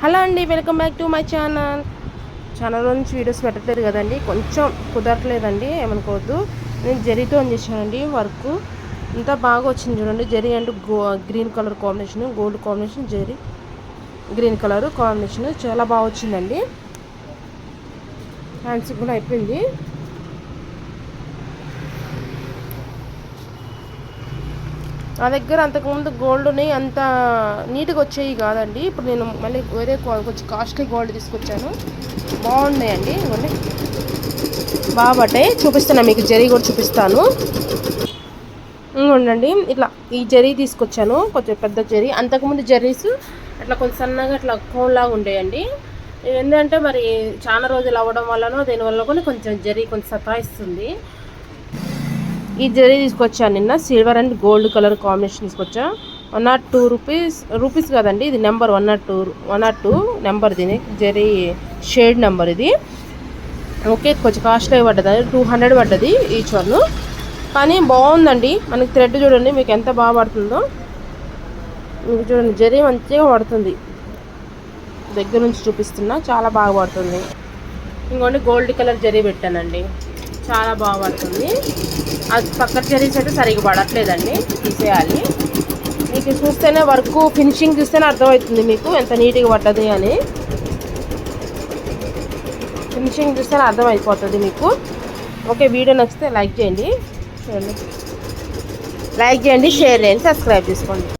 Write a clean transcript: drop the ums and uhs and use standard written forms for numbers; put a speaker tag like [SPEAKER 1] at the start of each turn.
[SPEAKER 1] Hello అండి, welcome back to my channel నుంచి videos పెట్టట్లేదు కదండి, కొంచెం కుదరట్లేదండి, ఏమనుకోవద్దు. నేను జరీతో చేశానండి వర్క్, ఇంత బాగా వచ్చింది చూడండి. Zari and green colour combination, gold combination, zari green colour combination చాలా బాగా వచ్చిందండి. హ్యాండ్స్ కూడా అయిపోయింది. నా దగ్గర అంతకుముందు గోల్డ్ని అంత నీట్గా వచ్చేవి కాదండి. ఇప్పుడు నేను మళ్ళీ వేరే కొంచెం కాస్ట్లీ గోల్డ్ తీసుకొచ్చాను, బాగున్నాయండి. ఇవన్నీ బాగా పడ్డాయి. చూపిస్తాను మీకు, జరీ కూడా చూపిస్తాను. ఉండండి, ఇట్లా ఈ జరీ తీసుకొచ్చాను, కొంచెం పెద్ద జరీ. అంతకుముందు జరీస్ అట్లా కొంచెం సన్నగా అట్లా కోన్లాగా ఉండేయండి. ఎందుకంటే మరి చాలా రోజులు అవ్వడం వల్లనో దీనివల్ల కూడా కొంచెం జరీ కొంచెం సతాయిస్తుంది. ఈ జరీ తీసుకొచ్చాను నిన్న, silver and gold colour combination తీసుకొచ్చా. 102 రూపీస్ కదండి, ఇది నెంబర్ 102 నెంబర్, దీని జరీ షేడ్ నెంబర్ ఇది. ఓకే, కొంచెం కాస్ట్లీ పడ్డది, 200 పడ్డది ఈచ్ వన్. కానీ బాగుందండి. మనకి థ్రెడ్ చూడండి మీకు ఎంత బాగా పడుతుందో. మీకు చూడండి, జరీ మంచిగా పడుతుంది. దగ్గర నుంచి చూపిస్తున్నా, చాలా బాగా పడుతుంది. ఇంకోండి గోల్డ్ కలర్ జరీ పెట్టానండి, చాలా బాగా పడుతుంది. అది పక్కన జరీస్ అయితే సరిగ్గా పడట్లేదండి, తీసేయాలి. మీకు చూస్తేనే వర్క్ ఫినిషింగ్ చూస్తేనే అర్థమవుతుంది మీకు ఎంత నీట్గా పడ్డది అని. ఫినిషింగ్ చూస్తేనే అర్థమైపోతుంది మీకు. ఓకే, వీడియో నచ్చితే లైక్ చేయండి, చూడండి, లైక్ చేయండి, షేర్ చేయండి, సబ్స్క్రైబ్ చేసుకోండి.